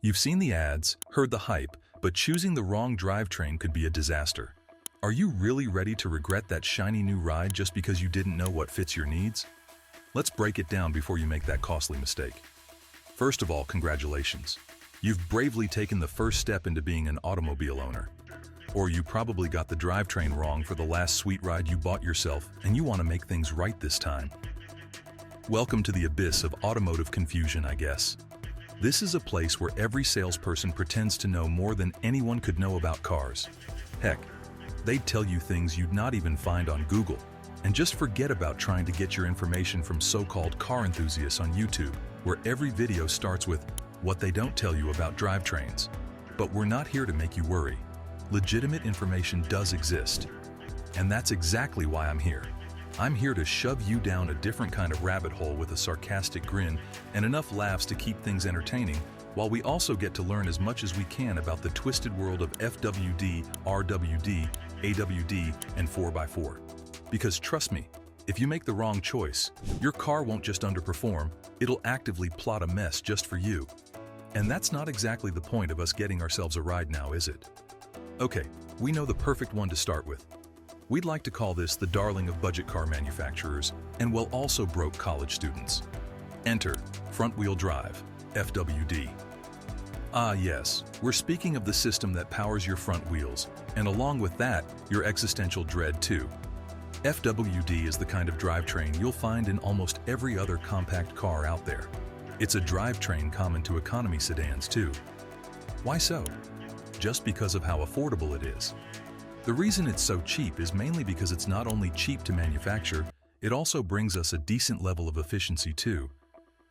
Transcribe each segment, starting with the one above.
You've seen the ads, heard the hype, but choosing the wrong drivetrain could be a disaster. Are you really ready to regret that shiny new ride just because you didn't know what fits your needs? Let's break it down before you make that costly mistake. First of all, congratulations. You've bravely taken the first step into being an automobile owner. Or you probably got the drivetrain wrong for the last sweet ride you bought yourself, and you want to make things right this time. Welcome to the abyss of automotive confusion, I guess. This is a place where every salesperson pretends to know more than anyone could know about cars. Heck, they'd tell you things you'd not even find on Google. And just forget about trying to get your information from so-called car enthusiasts on YouTube, where every video starts with what they don't tell you about drivetrains. But we're not here to make you worry. Legitimate information does exist. And that's exactly why I'm here. I'm here to shove you down a different kind of rabbit hole with a sarcastic grin and enough laughs to keep things entertaining, while we also get to learn as much as we can about the twisted world of FWD, RWD, AWD, and 4x4. Because trust me, if you make the wrong choice, your car won't just underperform, it'll actively plot a mess just for you. And that's not exactly the point of us getting ourselves a ride now, is it? Okay, we know the perfect one to start with. We'd like to call this the darling of budget car manufacturers, and well, also broke college students. Enter front-wheel drive, FWD. Ah yes, we're speaking of the system that powers your front wheels, and along with that, your existential dread too. FWD is the kind of drivetrain you'll find in almost every other compact car out there. It's a drivetrain common to economy sedans too. Why so? Just because of how affordable it is. The reason it's so cheap is mainly because it's not only cheap to manufacture, it also brings us a decent level of efficiency too.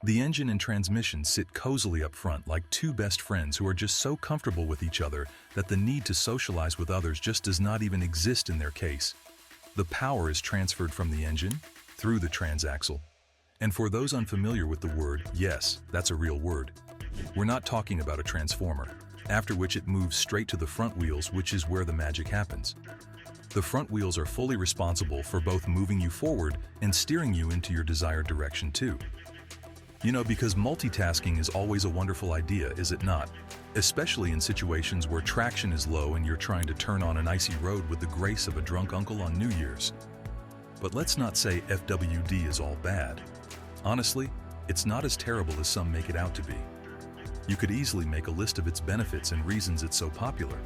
The engine and transmission sit cozily up front like two best friends who are just so comfortable with each other that the need to socialize with others just does not even exist in their case. The power is transferred from the engine through the transaxle. And for those unfamiliar with the word, yes, that's a real word. We're not talking about a transformer, after which it moves straight to the front wheels, which is where the magic happens. The front wheels are fully responsible for both moving you forward and steering you into your desired direction too. You know, because multitasking is always a wonderful idea, is it not? Especially in situations where traction is low and you're trying to turn on an icy road with the grace of a drunk uncle on New Year's. But let's not say FWD is all bad. Honestly, it's not as terrible as some make it out to be. You could easily make a list of its benefits and reasons it's so popular.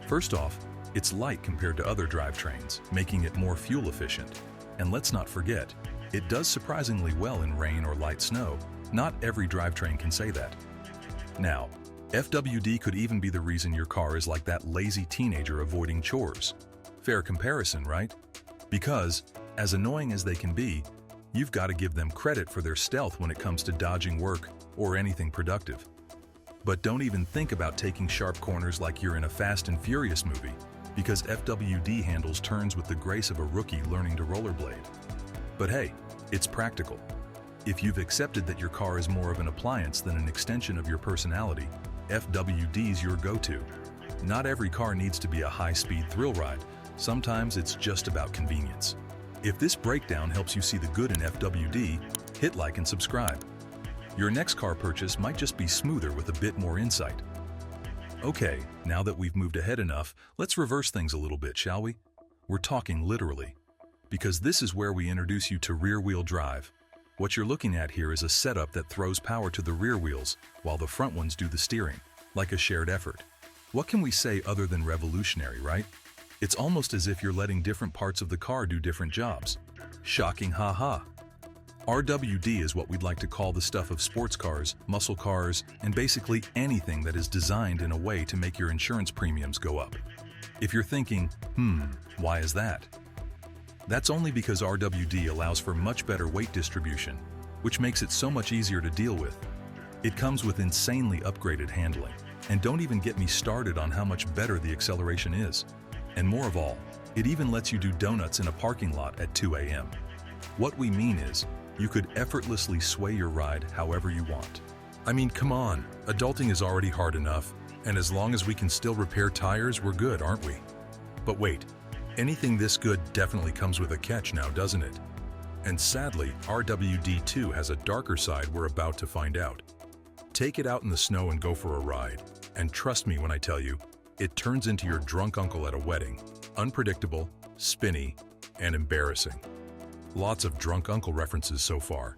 First off, it's light compared to other drivetrains, making it more fuel efficient. And let's not forget, it does surprisingly well in rain or light snow. Not every drivetrain can say that. Now, FWD could even be the reason your car is like that lazy teenager avoiding chores. Fair comparison, right? Because, as annoying as they can be, you've got to give them credit for their stealth when it comes to dodging work or anything productive. But don't even think about taking sharp corners like you're in a Fast and Furious movie, because FWD handles turns with the grace of a rookie learning to rollerblade. But hey, it's practical. If you've accepted that your car is more of an appliance than an extension of your personality, FWD's your go-to. Not every car needs to be a high-speed thrill ride. Sometimes it's just about convenience. If this breakdown helps you see the good in FWD, hit like and subscribe. Your next car purchase might just be smoother with a bit more insight. Okay, now that we've moved ahead enough, let's reverse things a little bit, shall we? We're talking literally. Because this is where we introduce you to rear-wheel drive. What you're looking at here is a setup that throws power to the rear wheels, while the front ones do the steering, like a shared effort. What can we say other than revolutionary, right? It's almost as if you're letting different parts of the car do different jobs. Shocking, haha. RWD is what we'd like to call the stuff of sports cars, muscle cars, and basically anything that is designed in a way to make your insurance premiums go up. If you're thinking, why is that? That's only because RWD allows for much better weight distribution, which makes it so much easier to deal with. It comes with insanely upgraded handling, and don't even get me started on how much better the acceleration is. And more of all, it even lets you do donuts in a parking lot at 2 a.m. What we mean is, you could effortlessly sway your ride however you want. I mean, come on, adulting is already hard enough, and as long as we can still repair tires, we're good, aren't we? But wait, anything this good definitely comes with a catch now, doesn't it? And sadly, RWD2 has a darker side we're about to find out. Take it out in the snow and go for a ride. And trust me when I tell you, it turns into your drunk uncle at a wedding. Unpredictable, spinny, and embarrassing. Lots of drunk uncle references so far.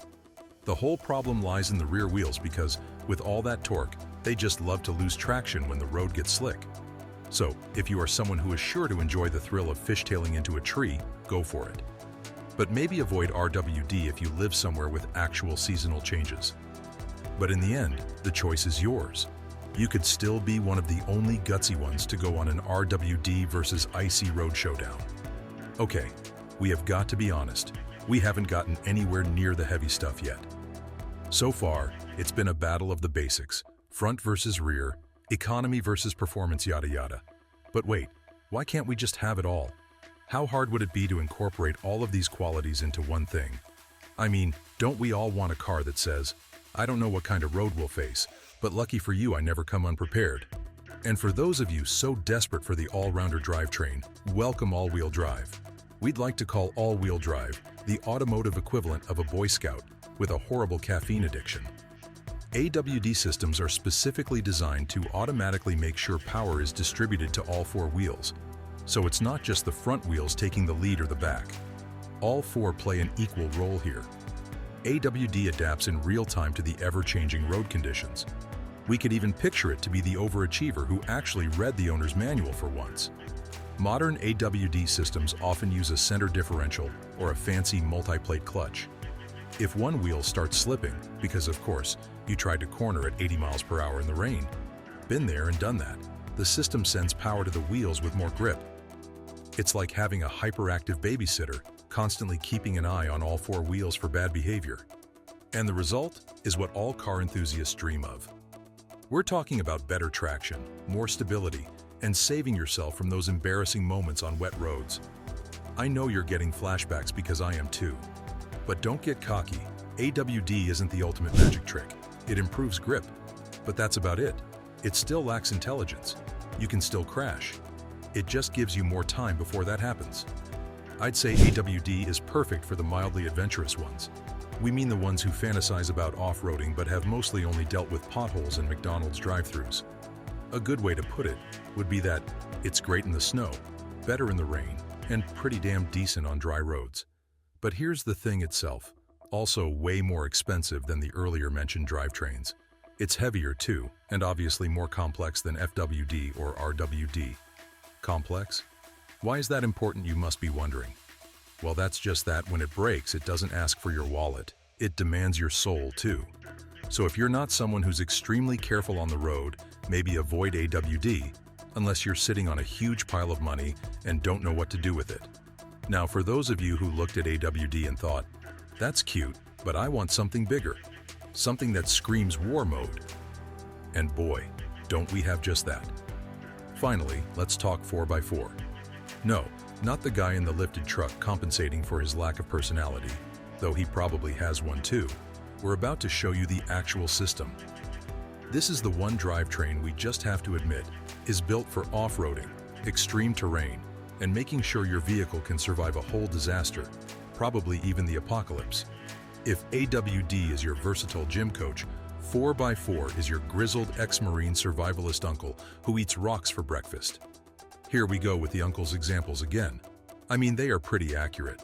The whole problem lies in the rear wheels because, with all that torque, they just love to lose traction when the road gets slick. So, if you are someone who is sure to enjoy the thrill of fishtailing into a tree, go for it. But maybe avoid RWD if you live somewhere with actual seasonal changes. But in the end, the choice is yours. You could still be one of the only gutsy ones to go on an RWD versus icy road showdown. Okay, we have got to be honest. We haven't gotten anywhere near the heavy stuff yet. So far, it's been a battle of the basics, front versus rear, economy versus performance, yada yada. But wait, why can't we just have it all? How hard would it be to incorporate all of these qualities into one thing? I mean, don't we all want a car that says, I don't know what kind of road we'll face, but lucky for you I never come unprepared. And for those of you so desperate for the all-rounder drivetrain, welcome all-wheel drive. We'd like to call all-wheel drive the automotive equivalent of a Boy Scout with a horrible caffeine addiction. AWD systems are specifically designed to automatically make sure power is distributed to all four wheels. So it's not just the front wheels taking the lead or the back. All four play an equal role here. AWD adapts in real time to the ever-changing road conditions. We could even picture it to be the overachiever who actually read the owner's manual for once. Modern AWD systems often use a center differential or a fancy multi-plate clutch. If one wheel starts slipping, because of course, you tried to corner at 80 miles per hour in the rain, been there and done that, the system sends power to the wheels with more grip. It's like having a hyperactive babysitter, constantly keeping an eye on all four wheels for bad behavior. And the result is what all car enthusiasts dream of. We're talking about better traction, more stability, and saving yourself from those embarrassing moments on wet roads. I know you're getting flashbacks because I am too. But don't get cocky. AWD isn't the ultimate magic trick. It improves grip, but that's about it. It still lacks intelligence. You can still crash. It just gives you more time before that happens. I'd say AWD is perfect for the mildly adventurous ones. We mean the ones who fantasize about off-roading but have mostly only dealt with potholes and McDonald's drive-thrus. A good way to put it would be that it's great in the snow, better in the rain, and pretty damn decent on dry roads. But here's the thing itself, also way more expensive than the earlier mentioned drivetrains. It's heavier too, and obviously more complex than FWD or RWD. Complex? Why is that important, you must be wondering? Well, that's just that when it breaks, it doesn't ask for your wallet. It demands your soul too. So if you're not someone who's extremely careful on the road, maybe avoid AWD, unless you're sitting on a huge pile of money and don't know what to do with it. Now, for those of you who looked at AWD and thought, that's cute, but I want something bigger, something that screams war mode. And boy, don't we have just that. Finally, let's talk 4x4. No, not the guy in the lifted truck compensating for his lack of personality, though he probably has one too. We're about to show you the actual system. This is the one drivetrain we just have to admit is built for off-roading, extreme terrain, and making sure your vehicle can survive a whole disaster, probably even the apocalypse. If AWD is your versatile gym coach, 4x4 is your grizzled ex-Marine survivalist uncle who eats rocks for breakfast. Here we go with the uncle's examples again. I mean, they are pretty accurate.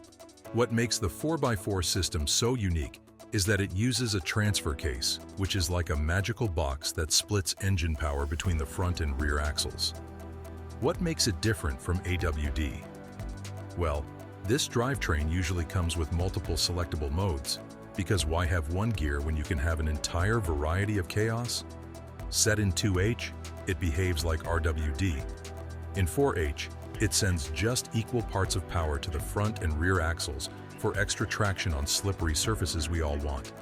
What makes the 4x4 system so unique is that it uses a transfer case, which is like a magical box that splits engine power between the front and rear axles. What makes it different from AWD? Well, this drivetrain usually comes with multiple selectable modes, because why have one gear when you can have an entire variety of chaos? Set in 2H, it behaves like RWD. In 4H, it sends just equal parts of power to the front and rear axles for extra traction on slippery surfaces we all want.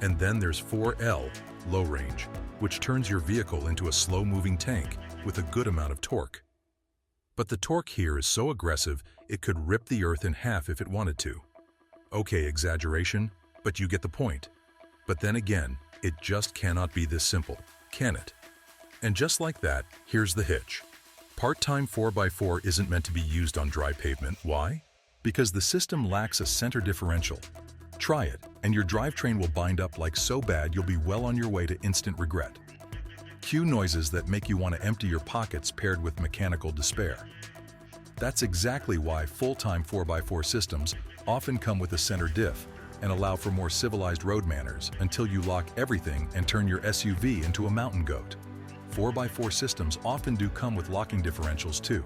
And then there's 4L, low range, which turns your vehicle into a slow-moving tank with a good amount of torque. But the torque here is so aggressive, it could rip the earth in half if it wanted to. Okay, exaggeration, but you get the point. But then again, it just cannot be this simple, can it? And just like that, here's the hitch. Part-time 4x4 isn't meant to be used on dry pavement. Why? Because the system lacks a center differential. Try it. and your drivetrain will bind up like so bad you'll be well on your way to instant regret. Cue noises that make you want to empty your pockets paired with mechanical despair. That's exactly why full-time 4x4 systems often come with a center diff and allow for more civilized road manners until you lock everything and turn your SUV into a mountain goat. 4x4 systems often do come with locking differentials too.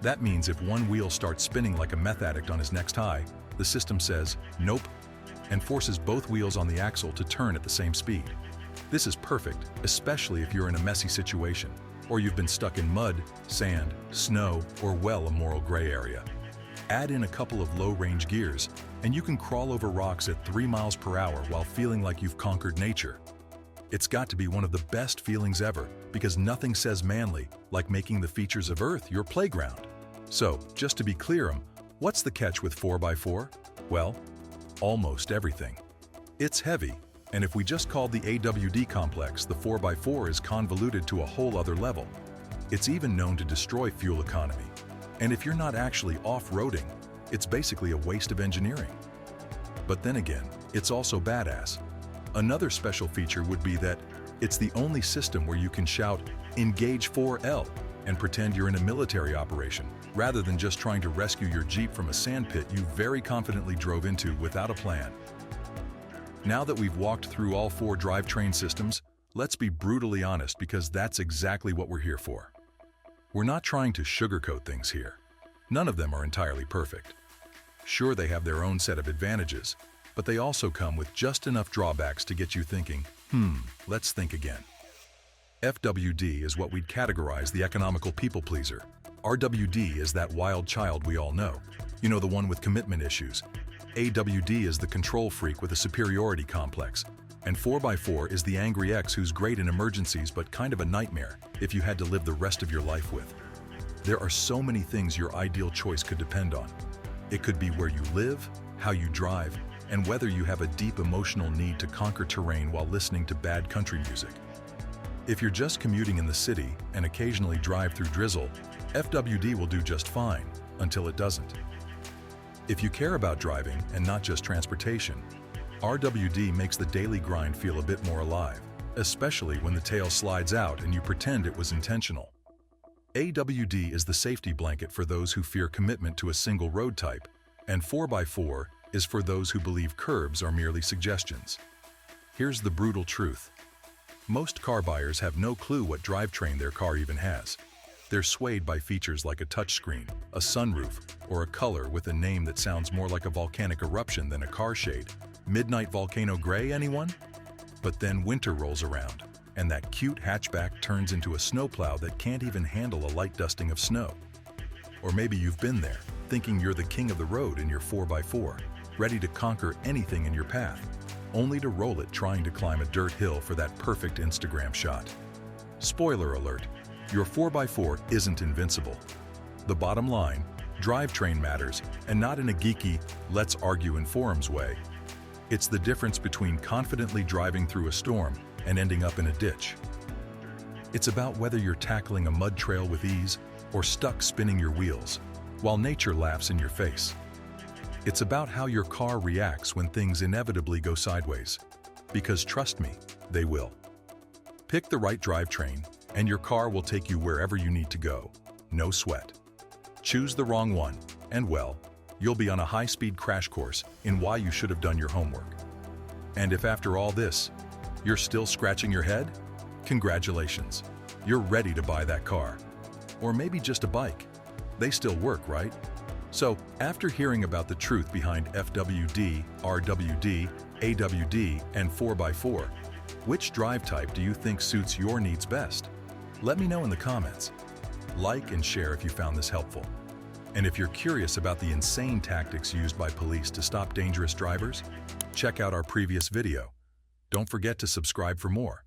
That means if one wheel starts spinning like a meth addict on his next high, the system says, "Nope," and forces both wheels on the axle to turn at the same speed. This is perfect, especially if you're in a messy situation, or you've been stuck in mud, sand, snow, or a moral gray area. Add in a couple of low-range gears, and you can crawl over rocks at 3 miles per hour while feeling like you've conquered nature. It's got to be one of the best feelings ever, because nothing says manly like making the features of Earth your playground. So, just to be clear, what's the catch with 4x4? Well, almost everything. It's heavy, and if we just called the AWD complex, the 4x4 is convoluted to a whole other level. It's even known to destroy fuel economy. And if you're not actually off-roading, it's basically a waste of engineering. But then again, it's also badass. Another special feature would be that it's the only system where you can shout, "Engage 4L," and pretend you're in a military operation, rather than just trying to rescue your Jeep from a sandpit you very confidently drove into without a plan. Now that we've walked through all 4 drivetrain systems, let's be brutally honest, because that's exactly what we're here for. We're not trying to sugarcoat things here. None of them are entirely perfect. Sure, they have their own set of advantages, but they also come with just enough drawbacks to get you thinking, let's think again. FWD is what we'd categorize the economical people pleaser. RWD is that wild child we all know. You know, the one with commitment issues. AWD is the control freak with a superiority complex. And 4x4 is the angry ex who's great in emergencies but kind of a nightmare if you had to live the rest of your life with. There are so many things your ideal choice could depend on. It could be where you live, how you drive, and whether you have a deep emotional need to conquer terrain while listening to bad country music. If you're just commuting in the city and occasionally drive through drizzle, FWD will do just fine, until it doesn't. If you care about driving and not just transportation, RWD makes the daily grind feel a bit more alive, especially when the tail slides out and you pretend it was intentional. AWD is the safety blanket for those who fear commitment to a single road type, and 4x4 is for those who believe curbs are merely suggestions. Here's the brutal truth. Most car buyers have no clue what drivetrain their car even has. They're swayed by features like a touchscreen, a sunroof, or a color with a name that sounds more like a volcanic eruption than a car shade. Midnight Volcano Gray, anyone? But then winter rolls around, and that cute hatchback turns into a snowplow that can't even handle a light dusting of snow. Or maybe you've been there, thinking you're the king of the road in your 4x4, ready to conquer anything in your path, only to roll it trying to climb a dirt hill for that perfect Instagram shot. Spoiler alert, your 4x4 isn't invincible. The bottom line, drivetrain matters, and not in a geeky, let's argue in forums way. It's the difference between confidently driving through a storm and ending up in a ditch. It's about whether you're tackling a mud trail with ease or stuck spinning your wheels, while nature laughs in your face. It's about how your car reacts when things inevitably go sideways. Because trust me, they will. Pick the right drivetrain, and your car will take you wherever you need to go. No sweat. Choose the wrong one, and well, you'll be on a high-speed crash course in why you should have done your homework. And if after all this, you're still scratching your head, congratulations. You're ready to buy that car. Or maybe just a bike. They still work, right? So, after hearing about the truth behind FWD, RWD, AWD, and 4x4, which drive type do you think suits your needs best? Let me know in the comments. Like and share if you found this helpful. And if you're curious about the insane tactics used by police to stop dangerous drivers, check out our previous video. Don't forget to subscribe for more.